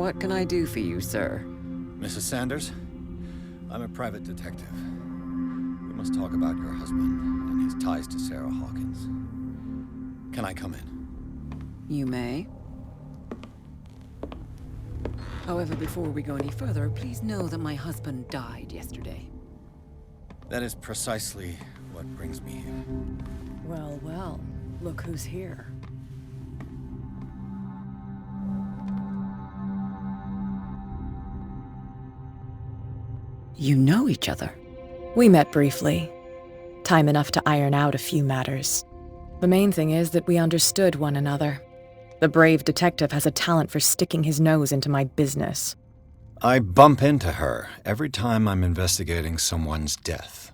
What can I do for you, sir? Mrs. Sanders, I'm a private detective. We must talk about your husband and his ties to Sarah Hawkins. Can I come in? You may. However, before we go any further, please know that my husband died yesterday. That is precisely what brings me here. Well, well, look who's here. You know each other? We met briefly. Time enough to iron out a few matters. The main thing is that we understood one another. The brave detective has a talent for sticking his nose into my business. I bump into her every time I'm investigating someone's death.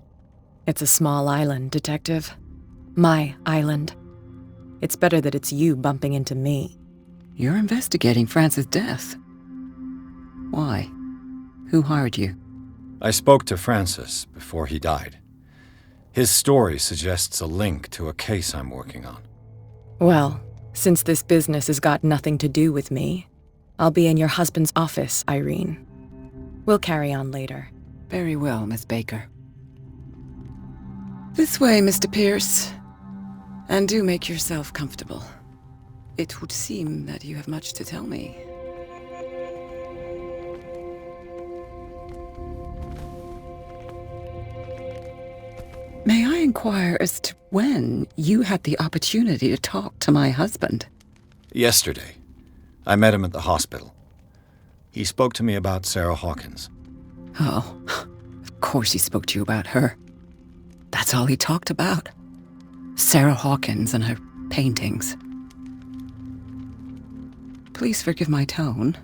It's a small island, Detective. My island. It's better that it's you bumping into me. You're investigating Francis' death. Why? Who hired you? I spoke to Francis before he died. His story suggests a link to a case I'm working on. Well, since this business has got nothing to do with me, I'll be in your husband's office, Irene. We'll carry on later. Very well, Miss Baker. This way, Mr. Pierce. And do make yourself comfortable. It would seem that you have much to tell me. May I inquire as to when you had the opportunity to talk to my husband? Yesterday, I met him at the hospital. He spoke to me about Sarah Hawkins. Oh, of course he spoke to you about her. That's all he talked about. Sarah Hawkins and her paintings. Please forgive my tone.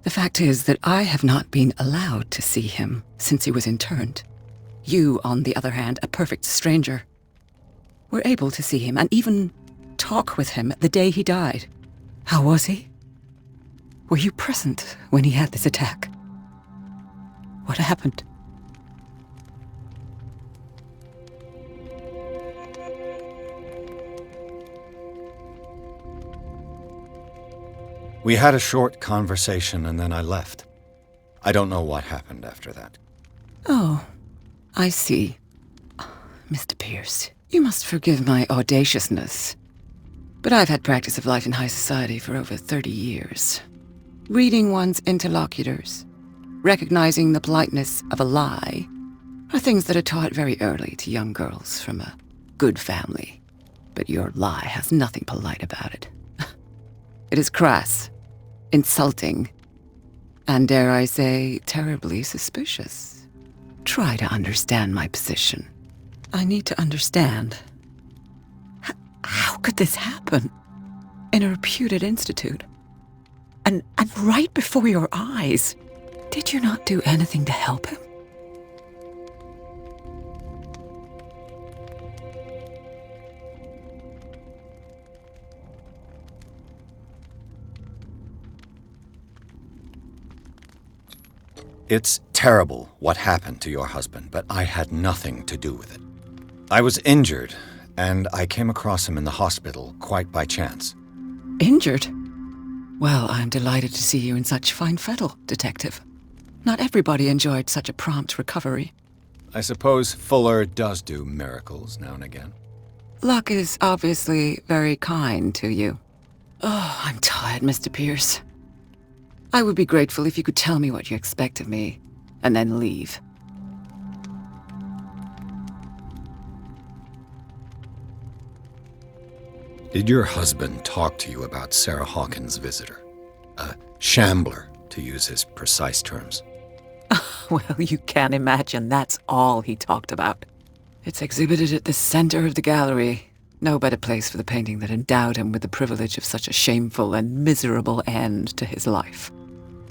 The fact is that I have not been allowed to see him since he was interned. You, on the other hand, a perfect stranger, were able to see him and even talk with him the day he died. How was he? Were you present when he had this attack? What happened? We had a short conversation and then I left. I don't know what happened after that. Oh, I see. Mr. Pierce, you must forgive my audaciousness, but I've had practice of life in high society for over 30 years. Reading one's interlocutors, recognizing the politeness of a lie, are things that are taught very early to young girls from a good family. But your lie has nothing polite about it. It is crass, insulting, and dare I say, terribly suspicious. Try to understand my position. I need to understand. How could this happen? In a reputed institute? And right before your eyes? Did you not do anything to help him? It's terrible what happened to your husband, but I had nothing to do with it. I was injured, and I came across him in the hospital quite by chance. Injured? Well, I'm delighted to see you in such fine fettle, Detective. Not everybody enjoyed such a prompt recovery. I suppose Fuller does do miracles now and again. Luck is obviously very kind to you. Oh, I'm tired, Mr. Pierce. I would be grateful if you could tell me what you expect of me, and then leave. Did your husband talk to you about Sarah Hawkins' visitor? A shambler, to use his precise terms. Well, you can imagine that's all he talked about. It's exhibited at the center of the gallery. No better place for the painting that endowed him with the privilege of such a shameful and miserable end to his life.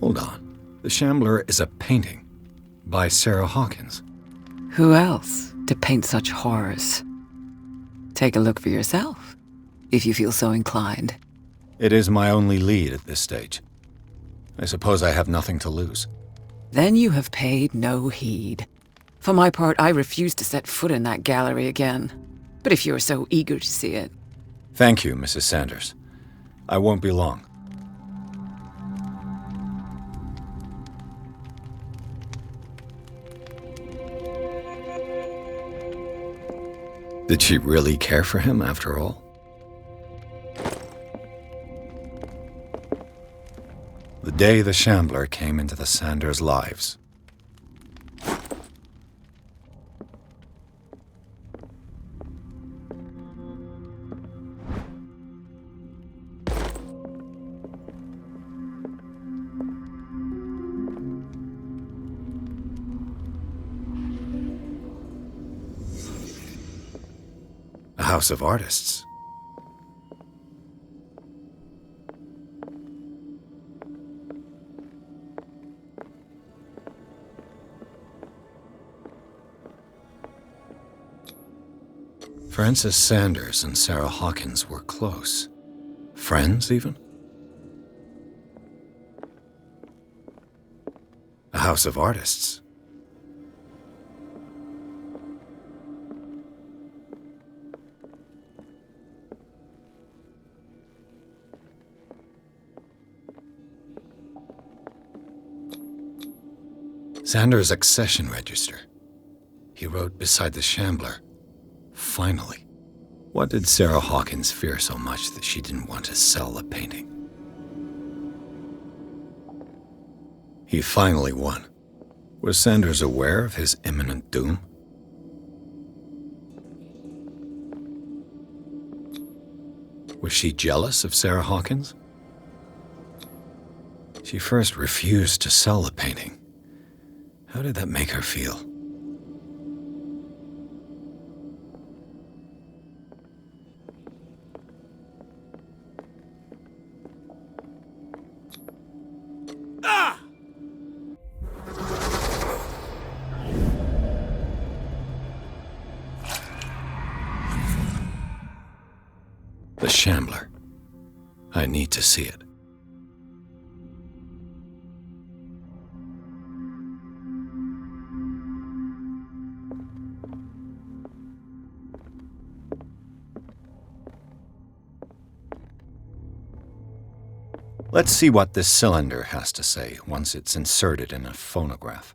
Hold on. The Shambler is a painting by Sarah Hawkins. Who else to paint such horrors? Take a look for yourself, if you feel so inclined. It is my only lead at this stage. I suppose I have nothing to lose. Then you have paid no heed. For my part, I refuse to set foot in that gallery again. But if you're so eager to see it... Thank you, Mrs. Sanders. I won't be long. Did she really care for him after all? The day the Shambler came into the Sanders' lives. A house of artists. Frances Sanders and Sarah Hawkins were close. Friends, even? A house of artists. Sanders' accession register. He wrote beside the Shambler, "Finally." What did Sarah Hawkins fear so much that she didn't want to sell the painting? He finally won. Was Sanders aware of his imminent doom? Was she jealous of Sarah Hawkins? She first refused to sell the painting. How did that make her feel? The Shambler. I need to see it. Let's see what this cylinder has to say once it's inserted in a phonograph.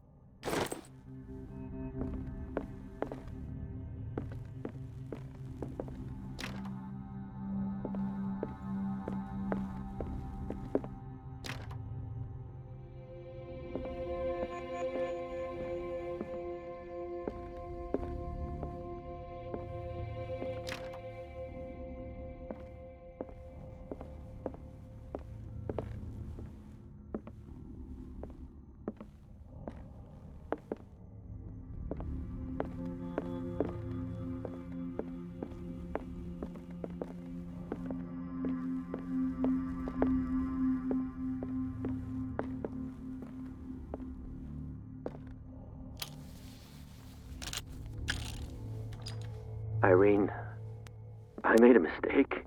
Irene, I made a mistake.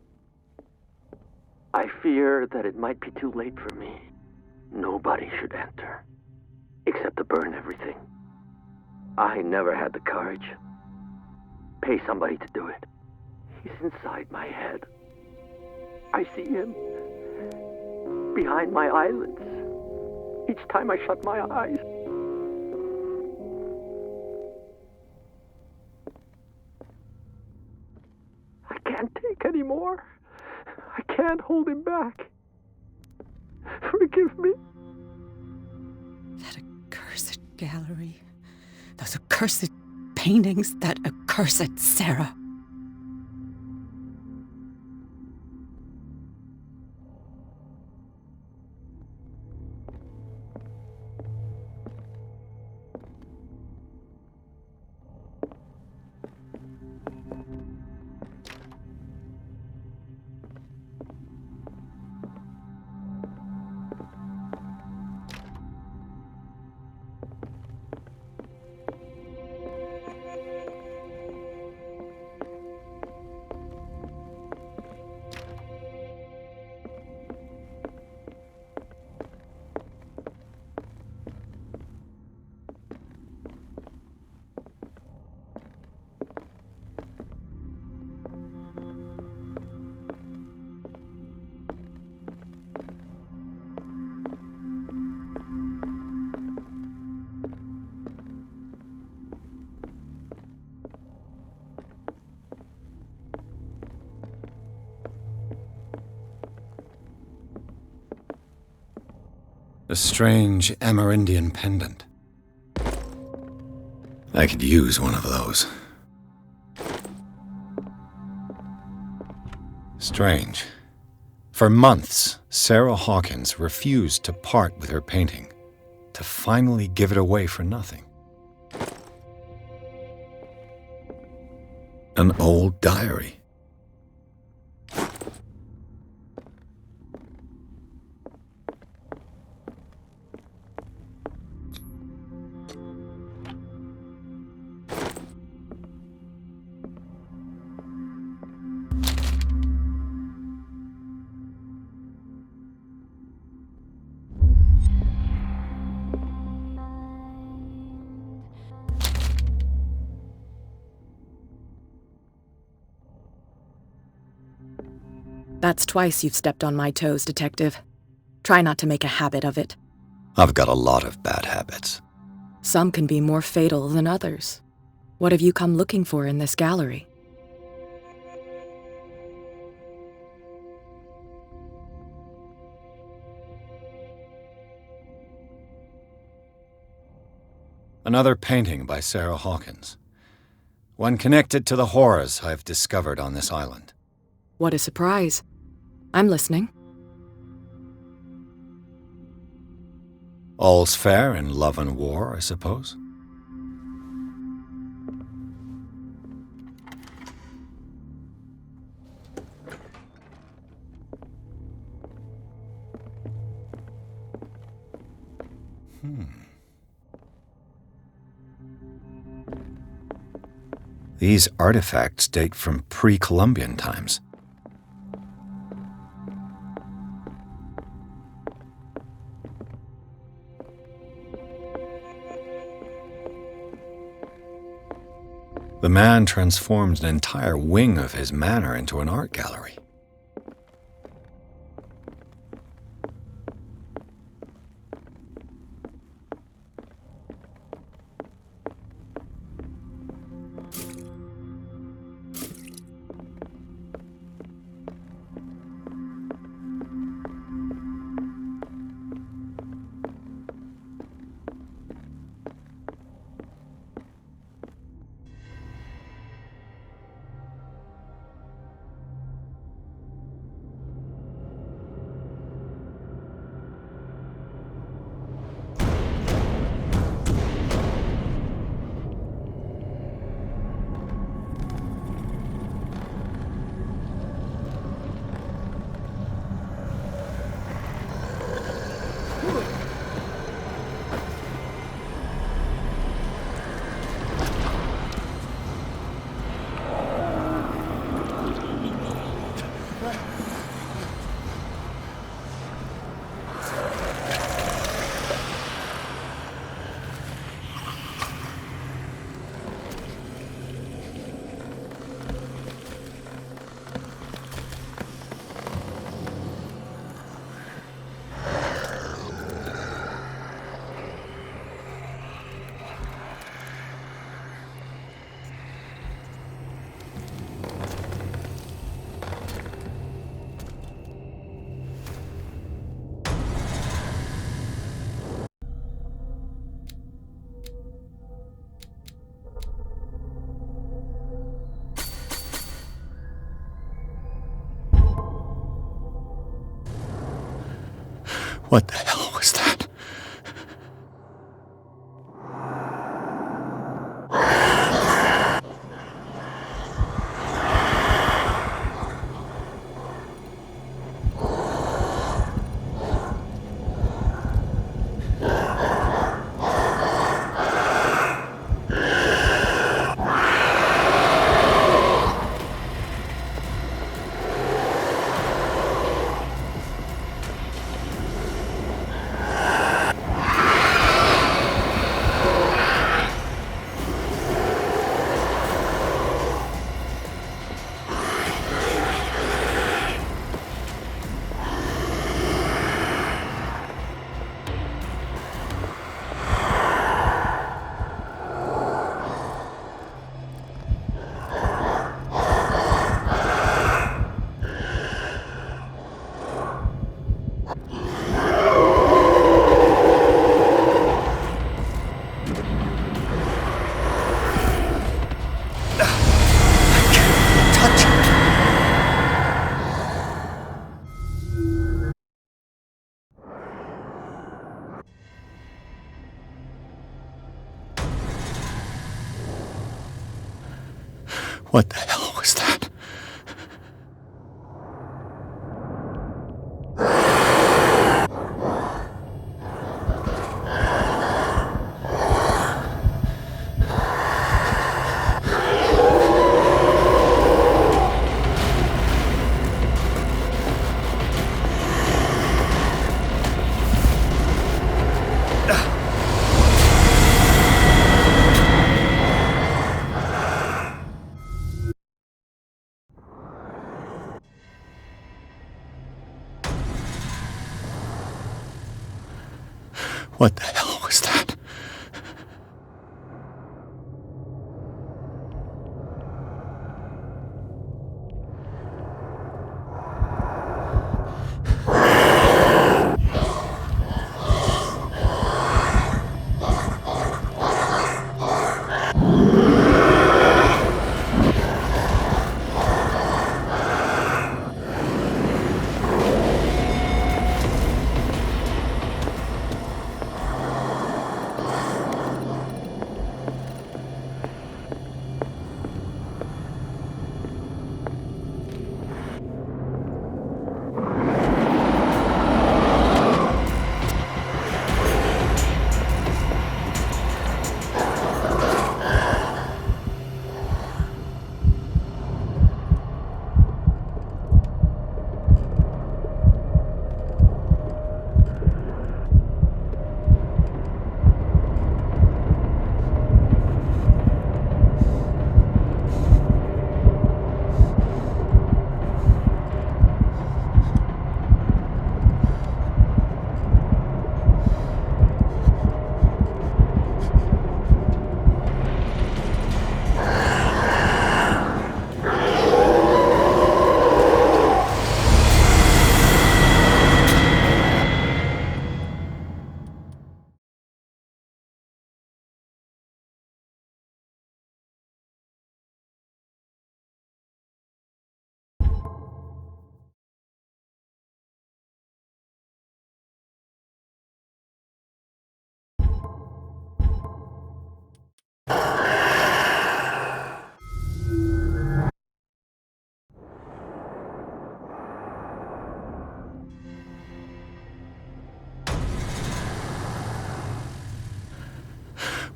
I fear that it might be too late for me. Nobody should enter, except to burn everything. I never had the courage. Pay somebody to do it. He's inside my head. I see him behind my eyelids each time I shut my eyes. I can't take any more. I can't hold him back. Forgive me. That accursed gallery. Those accursed paintings. That accursed Sarah. A strange Amerindian pendant. I could use one of those. Strange. For months, Sarah Hawkins refused to part with her painting, to finally give it away for nothing. An old diary. That's twice you've stepped on my toes, Detective. Try not to make a habit of it. I've got a lot of bad habits. Some can be more fatal than others. What have you come looking for in this gallery? Another painting by Sarah Hawkins. One connected to the horrors I've discovered on this island. What a surprise. I'm listening. All's fair in love and war, I suppose. These artifacts date from pre-Columbian times. The man transformed an entire wing of his manor into an art gallery. What the hell was that? What the hell was that? What the hell was that?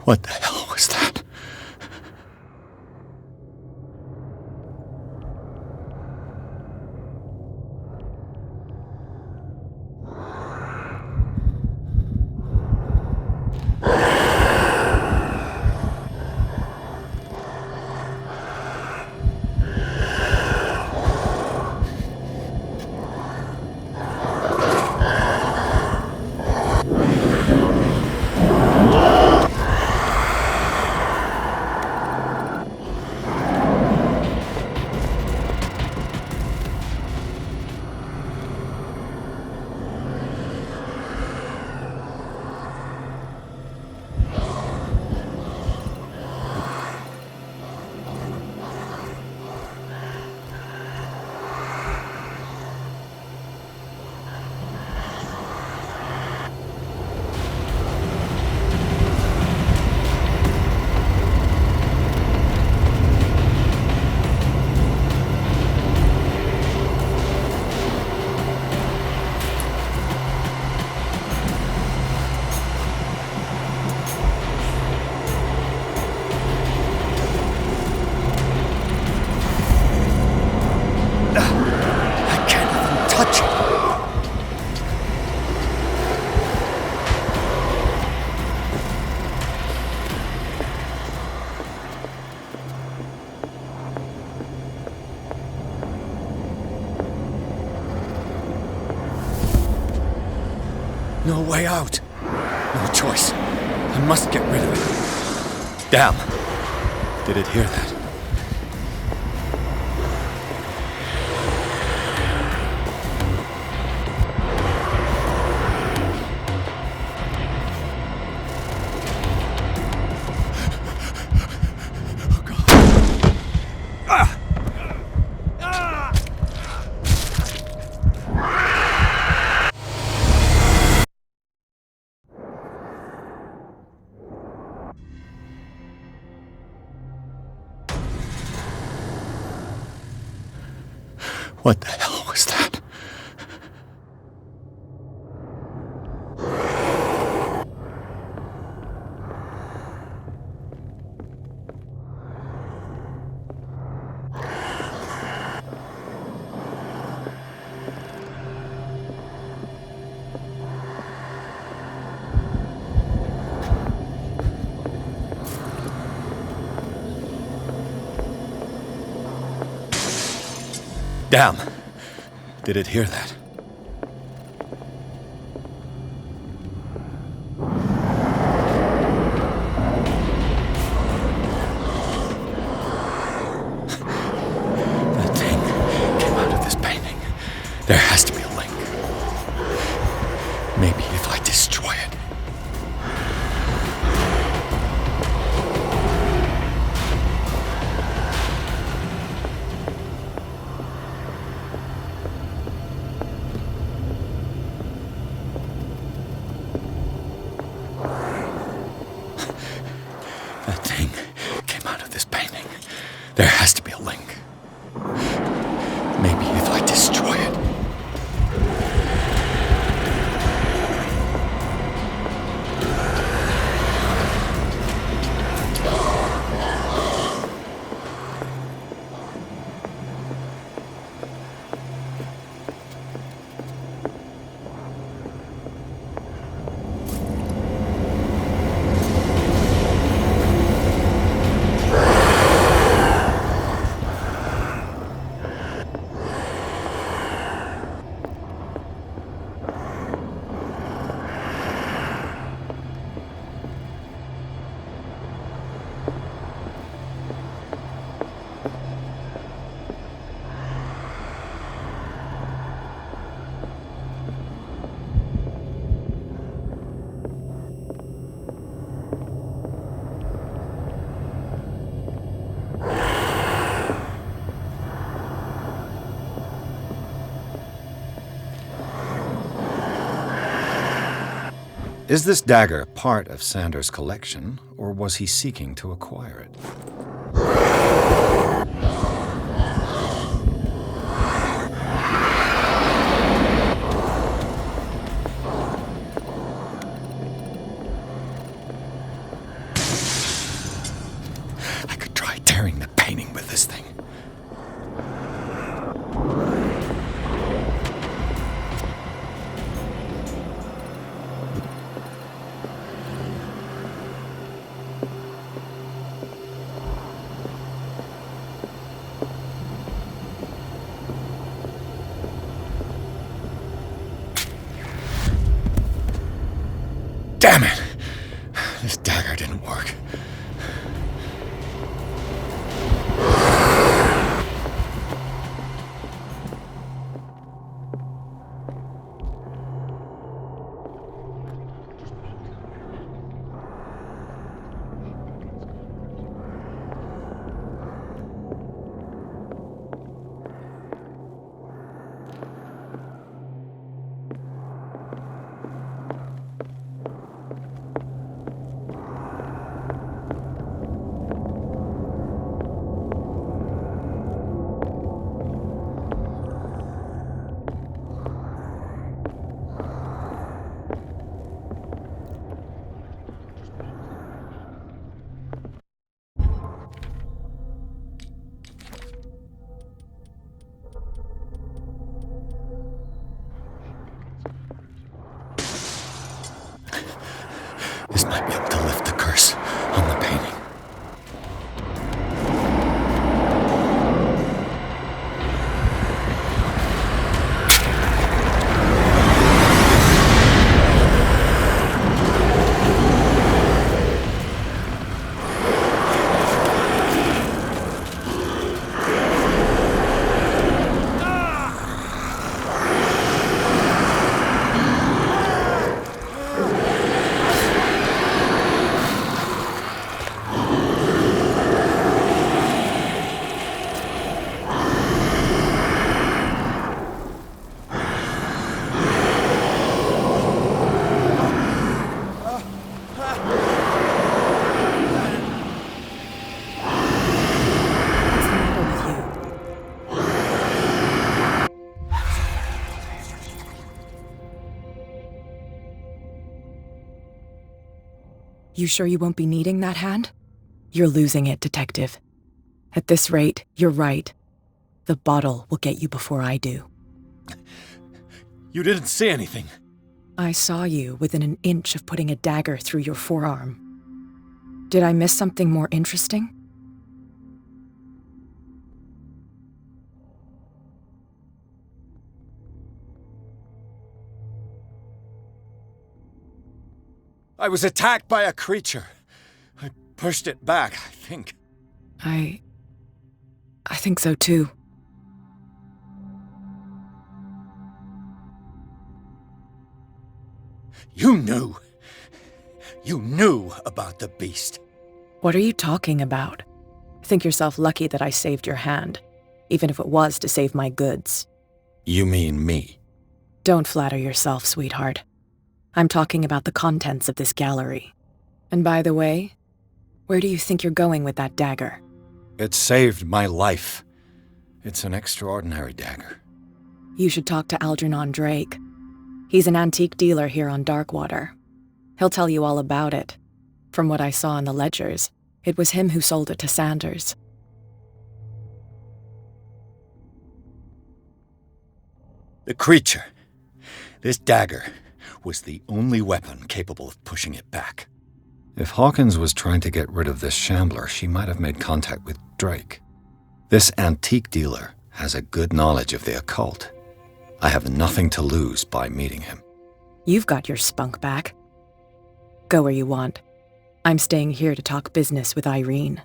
What the hell was that? I can't even touch it. No way out. No choice. I must get rid of it. Damn. Did it hear that? What the hell was that? Damn! Did it hear that? That thing came out of this painting. There has to be a link. Maybe if I destroy it. That thing came out of this painting. There has to be a link. Maybe if I destroy it. Is this dagger part of Sanders' collection, or was he seeking to acquire it? I could try tearing the painting with this thing. Damn it! This dagger didn't work. You sure you won't be needing that hand? You're losing it, Detective. At this rate, you're right. The bottle will get you before I do. You didn't see anything. I saw you within an inch of putting a dagger through your forearm. Did I miss something more interesting? I was attacked by a creature. I pushed it back, I think. I think so too. You knew. You knew about the beast. What are you talking about? Think yourself lucky that I saved your hand, even if it was to save my goods. You mean me? Don't flatter yourself, sweetheart. I'm talking about the contents of this gallery. And by the way, where do you think you're going with that dagger? It saved my life. It's an extraordinary dagger. You should talk to Algernon Drake. He's an antique dealer here on Darkwater. He'll tell you all about it. From what I saw in the ledgers, it was him who sold it to Sanders. The creature. This dagger was the only weapon capable of pushing it back. If Hawkins was trying to get rid of this shambler, she might have made contact with Drake. This antique dealer has a good knowledge of the occult. I have nothing to lose by meeting him. You've got your spunk back. Go where you want. I'm staying here to talk business with Irene.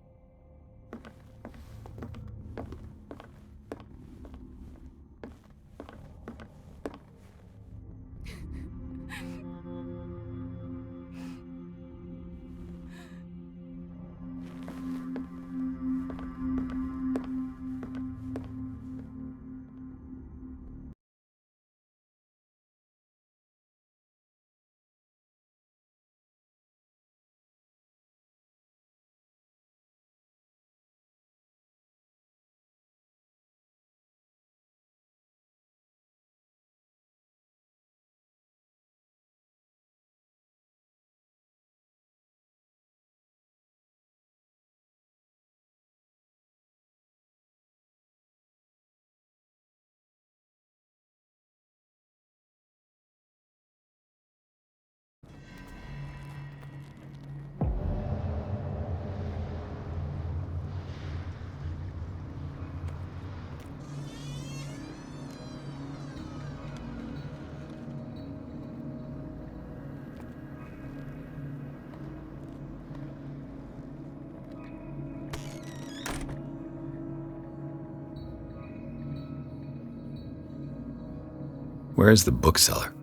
Where is the bookseller?